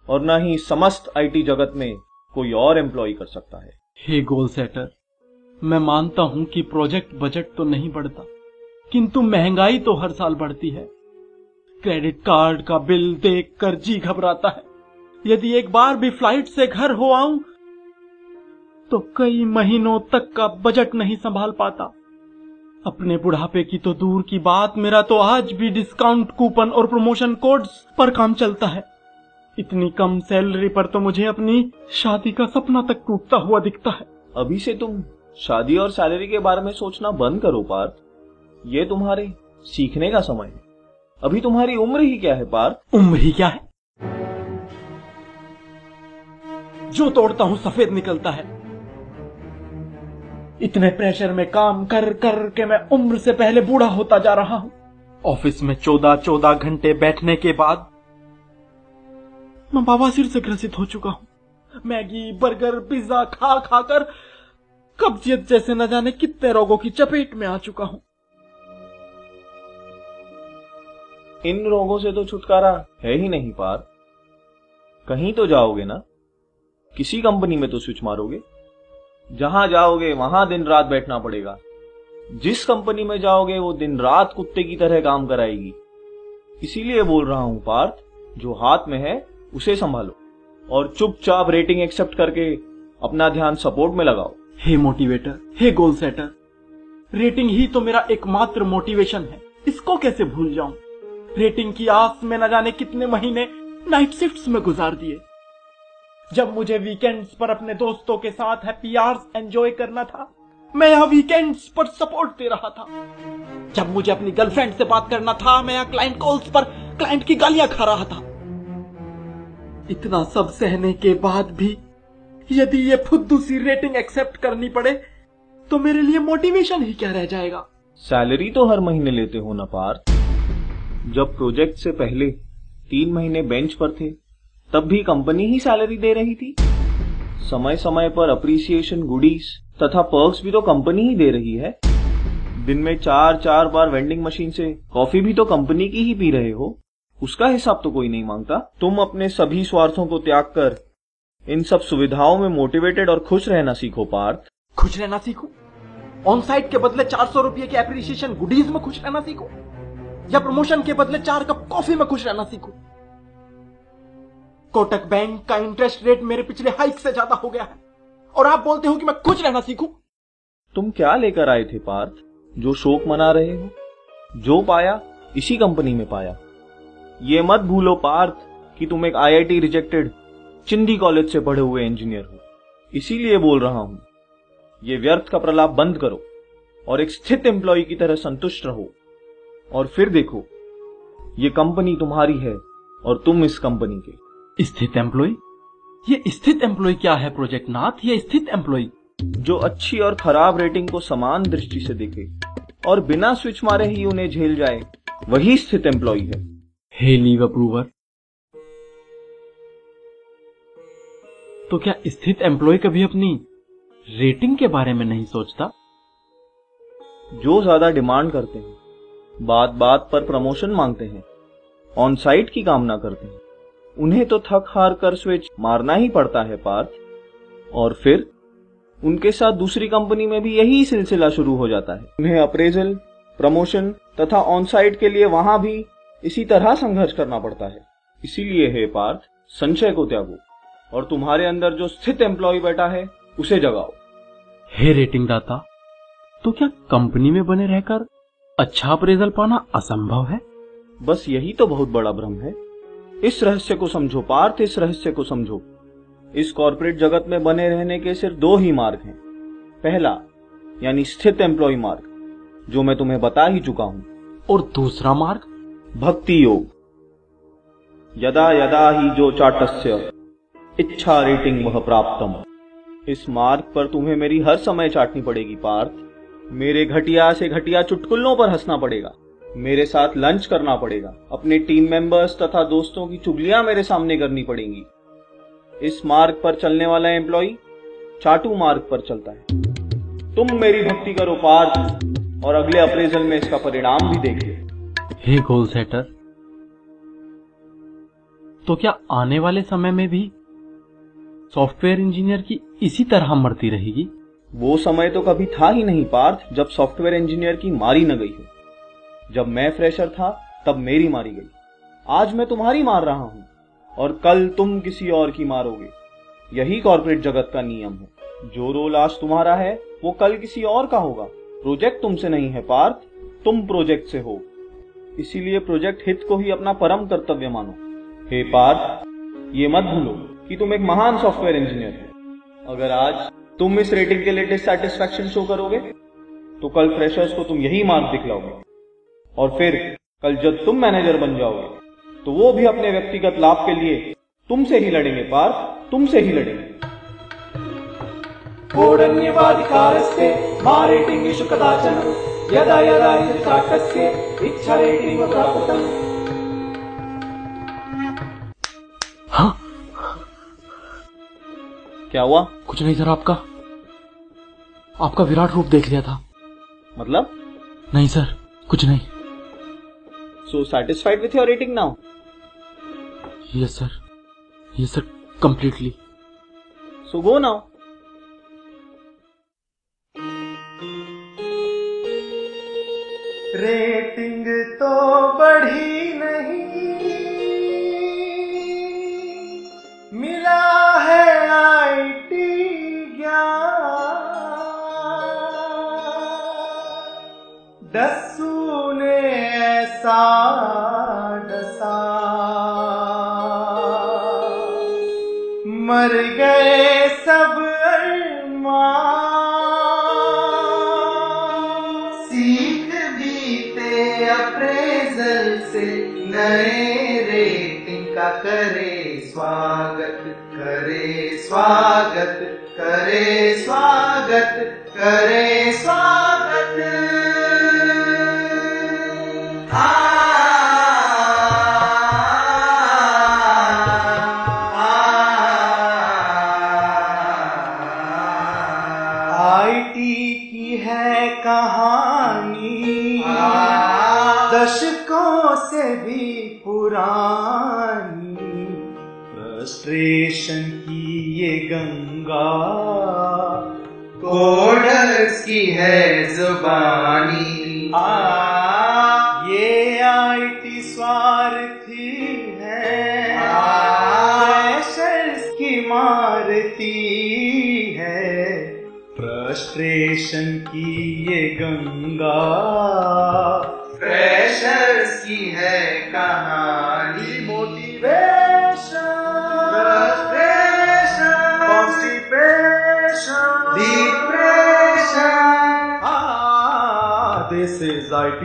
और न ही समस्त आईटी जगत में कोई और एम्प्लॉय कर सकता है। हे गोल सेटर, मैं मानता हूं कि प्रोजेक्ट बजट तो नहीं बढ़ता, किंतु महंगाई तो हर साल बढ़ती है। क्रेडिट कार्ड का बिल देखकर जी घबराता है। यदि एक बार भी फ्लाइट से घर हो आऊं तो कई महीनों तक का बजट नहीं संभाल पाता। अपने बुढ़ापे की तो दूर की बात, मेरा तो आज भी डिस्काउंट कूपन और प्रमोशन कोड्स पर काम चलता है। इतनी कम सैलरी पर तो मुझे अपनी शादी का सपना तक टूटता हुआ दिखता है। अभी से तुम शादी और सैलरी के बारे में सोचना बंद करो पार्थ। ये तुम्हारे सीखने का समय है। अभी तुम्हारी उम्र ही क्या है पार्थ? उम्र ही क्या है? जो तोड़ता हूं सफेद निकलता है। इतने प्रेशर में काम कर कर के मैं उम्र से पहले बूढ़ा होता जा रहा हूं। ऑफिस में 14 घंटे बैठने के बाद मैं बवासीर से ग्रसित हो चुका हूं। मैगी, बर्गर, पिज्जा खा खाकर कब्जियत जैसे न जाने कितने रोगों की चपेट में आ चुका हूं। इन रोगों से तो छुटकारा है ही नहीं पार्थ। कहीं तो जाओगे ना, किसी कंपनी में तो स्विच मारोगे। जहां जाओगे वहां दिन रात बैठना पड़ेगा। जिस कंपनी में जाओगे वो दिन रात कुत्ते की तरह काम कराएगी। इसीलिए बोल रहा हूं पार्थ, जो हाथ में है उसे संभालो और चुपचाप रेटिंग एक्सेप्ट करके अपना ध्यान सपोर्ट में लगाओ। हे मोटिवेटर, हे गोल सेटर, रेटिंग ही तो मेरा एकमात्र मोटिवेशन है। इसको कैसे भूल जाऊं? रेटिंग की आस में न जाने कितने महीने नाइट शिफ्ट्स में गुजार दिए। जब मुझे वीकेंड्स पर अपने दोस्तों के साथ हैप्पी आवर्स एंजॉय करना था, मैं यहाँ वीकेंड्स पर सपोर्ट दे रहा था। जब मुझे अपनी गर्लफ्रेंड से बात करना था, मैं यहाँ क्लाइंट कॉल्स पर क्लाइंट की गालियां खा रहा था। इतना सब सहने के बाद भी यदि ये फुद्दू सी रेटिंग एक्सेप्ट करनी पड़े तो मेरे लिए मोटिवेशन ही क्या रह जाएगा? सैलरी तो हर महीने लेते हो ना पार्थ। जब प्रोजेक्ट से पहले 3 महीने बेंच पर थे तब भी कंपनी ही सैलरी दे रही थी। समय समय पर अप्रिसिएशन, गुडीज तथा पर्क्स भी तो कंपनी ही दे रही है। दिन में 4 बार वेंडिंग मशीन से कॉफी भी तो कंपनी की ही पी रहे हो। उसका हिसाब तो कोई नहीं मांगता। तुम अपने सभी स्वार्थों को त्याग कर इन सब सुविधाओं में मोटिवेटेड और खुश रहना सीखो पार्थ। खुश रहना सीखो? ऑन साइट के बदले 400 रुपए के एप्रिसिएशन गुडीज में खुश रहना सीखो, या प्रमोशन के बदले 4 कप कॉफी में खुश रहना सीखो? कोटक बैंक का इंटरेस्ट रेट मेरे पिछले हाइक से ज्यादा हो गया है और आप बोलते हो कि मैं खुश रहना सीखूं? तुम क्या लेकर आए थे पार्थ, जो शोक मना रहे हो? जो पाया इसी कंपनी में पाया। ये मत भूलो पार्थ कि तुम एक IIT रिजेक्टेड चिंदी कॉलेज से पढ़े हुए इंजीनियर हो। इसीलिए बोल रहा हूं, ये व्यर्थ का प्रलाप बंद करो और एक स्थित एम्प्लॉय की तरह संतुष्ट रहो। और फिर देखो, ये कंपनी तुम्हारी है और तुम इस कंपनी के। स्थित एम्प्लॉय? ये स्थित एम्प्लॉय क्या है प्रोजेक्ट नाथ? ये स्थित एम्प्लॉय जो अच्छी और खराब रेटिंग को समान दृष्टि से देखे और बिना स्विच मारे ही उन्हें झेल जाए, वही स्थित एम्प्लॉय है। हे लीव अप्रूवर, तो क्या स्थित एम्प्लॉय कभी अपनी रेटिंग के बारे में नहीं सोचता? जो ज्यादा डिमांड करते हैं, बात बात पर प्रमोशन मांगते हैं, ऑन साइट की कामना करते हैं, उन्हें तो थक हार कर स्विच मारना ही पड़ता है पार्थ। और फिर उनके साथ दूसरी कंपनी में भी यही सिलसिला शुरू हो जाता है। उन्हें अप्रेजल, प्रमोशन तथा ऑन साइट के लिए वहां भी इसी तरह संघर्ष करना पड़ता है। इसीलिए हे पार्थ, संशय को त्यागो और तुम्हारे अंदर जो स्थित एम्प्लॉय बैठा है उसे जगाओ। हे रेटिंग दाता, तो क्या कंपनी में बने रहकर अच्छा अप्रेजल पाना असंभव है? बस यही तो बहुत बड़ा भ्रम है। इस रहस्य को समझो पार्थ, इस रहस्य को समझो। इस कॉर्पोरेट जगत में बने रहने के सिर्फ 2 ही मार्ग हैं। पहला यानी स्थित एम्प्लॉय मार्ग, जो मैं तुम्हें बता ही चुका हूं। और दूसरा मार्ग? भक्ति योग। यदा यदा ही जो चाटस्य इच्छा रेटिंग वह प्राप्तम। इस मार्ग पर तुम्हें मेरी हर समय चाटनी पड़ेगी पार्थ। मेरे घटिया से घटिया चुटकुलों पर हंसना पड़ेगा, मेरे साथ लंच करना पड़ेगा, अपने टीम मेंबर्स तथा दोस्तों की चुगलियां मेरे सामने करनी पड़ेंगी। इस मार्ग पर चलने वाला एम्प्लॉय चाटू मार्ग पर चलता है। तुम मेरी भक्ति करो पार्थ और अगले अप्रेजल में इसका परिणाम भी देखिए। हे गोल सेटर, तो क्या आने वाले समय में भी सॉफ्टवेयर इंजीनियर की इसी तरह मरती रहेगी? वो समय तो कभी था ही नहीं पार्थ जब सॉफ्टवेयर इंजीनियर की मारी न गई हो। जब मैं फ्रेशर था तब मेरी मारी गई, आज मैं तुम्हारी मार रहा हूं और कल तुम किसी और की मारोगे। यही कॉर्पोरेट जगत का नियम है। जो रोल आज तुम्हारा है वो कल किसी और का होगा। प्रोजेक्ट तुमसे नहीं है पार्थ, तुम प्रोजेक्ट से हो। इसीलिए प्रोजेक्ट हित को ही अपना परम कर्तव्य मानो। हे पार्थ, ये मत भूलो कि तुम एक महान सॉफ्टवेयर इंजीनियर हो। अगर आज तुम इस रेटिंग के लिए डिससैटिस्फैक्शन शो करोगे तो कल फ्रेशर्स को तुम यही मार्क दिखलाओगे और फिर कल जब तुम मैनेजर बन जाओगे तो वो भी अपने व्यक्तिगत लाभ के लिए तुमसे ही लड़ेंगे पार्थ, तुमसे ही लड़ेंगे। कोडन्यवाधिकारस्य मा रेटिंगेषु कदाचन यदा यदा इच्छाकस्य इच्छा रेटिंग प्राप्तम्। हाँ, क्या हुआ? कुछ नहीं सर, आपका विराट रूप देख लिया था। मतलब? नहीं सर, कुछ नहीं। So satisfied with your rating now? Yes sir, completely. So go now. Rating तो बढ़ी नहीं, मिला है आईटी ज्ञान। दस्सू ने ऐसा डसा, मर गए सब अरमान। सीख बीते अप्रेजल से नए रेटिंग का करे स्वागत, करे स्वागत, करे स्वागत, करे स्वागत। आईटी की है कहानी दशकों से भी पुरानी। फ्रस्ट्रेशन की ये गंगा कोडर्स की है जुबानी। ये आईटी स्वार्थी है, फ्रेशर्स की मारती है। फ्रस्ट्रेशन की ये गंगा फ्रेशर्स की है कहानी। Motivation, frustration, constipation, depression. This is IT